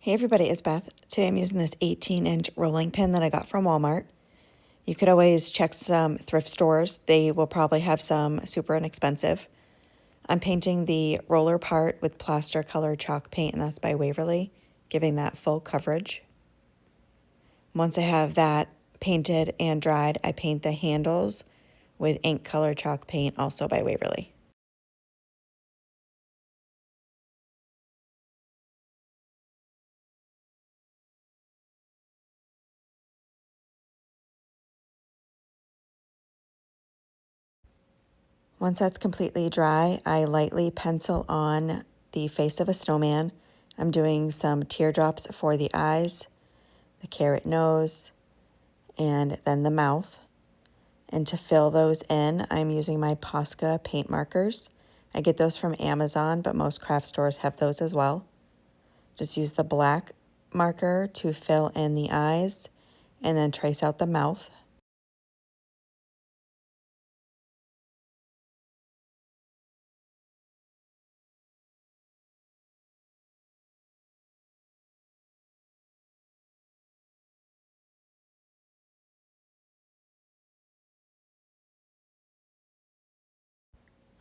Hey everybody, it's Beth. Today I'm using this 18-inch rolling pin that I got from Walmart. You could always check some thrift stores. They will probably have some super inexpensive. I'm painting the roller part with plaster color chalk paint, and that's by Waverly, giving that full coverage. Once I have that painted and dried, I paint the handles with ink color chalk paint, also by Waverly. Once that's completely dry, I lightly pencil on the face of a snowman. I'm doing some teardrops for the eyes, the carrot nose, and then the mouth. And to fill those in, I'm using my Posca paint markers. I get those from Amazon, but most craft stores have those as well. Just use the black marker to fill in the eyes and then trace out the mouth.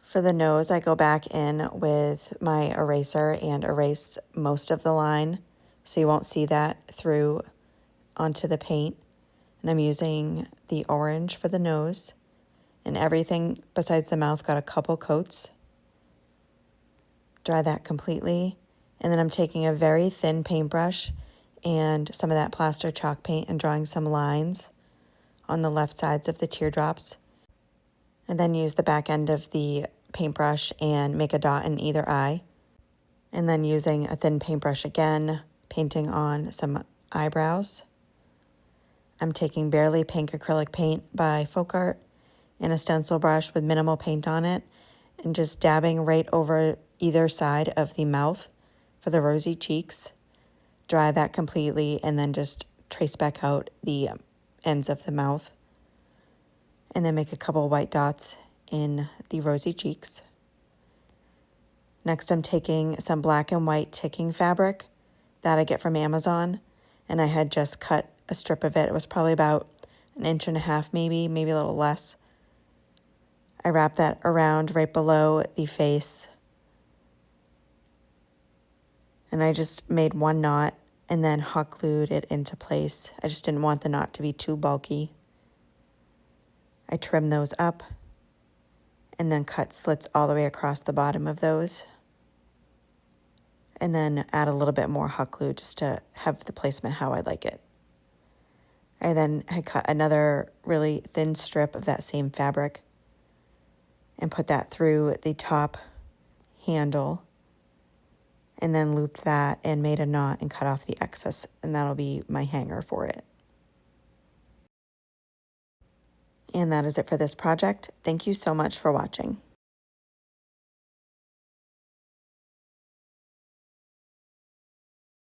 For the nose, I go back in with my eraser and erase most of the line so you won't see that through onto the paint. And I'm using the orange for the nose, and everything besides the mouth got a couple coats. Dry that completely, and then I'm taking a very thin paintbrush and some of that plaster chalk paint and drawing some lines on the left sides of the teardrops, and then use the back end of the paintbrush and make a dot in either eye. And then using a thin paintbrush again, painting on some eyebrows. I'm taking Barley pink acrylic paint by Folkart and a stencil brush with minimal paint on it, and just dabbing right over either side of the mouth for the rosy cheeks. Dry that completely and then just trace back out the ends of the mouth. And then make a couple white dots in the rosy cheeks. Next, I'm taking some black and white ticking fabric that I get from Amazon, and I had just cut a strip of it. It was probably about 1.5 inches, maybe a little less. I wrap that around right below the face, and I just made one knot and then hot glued it into place. I just didn't want the knot to be too bulky. I trim those up and then cut slits all the way across the bottom of those, and then add a little bit more hot glue just to have the placement how I like it. I then had cut another really thin strip of that same fabric and put that through the top handle, and then looped that and made a knot and cut off the excess, and that'll be my hanger for it. And that is it for this project. Thank you so much for watching.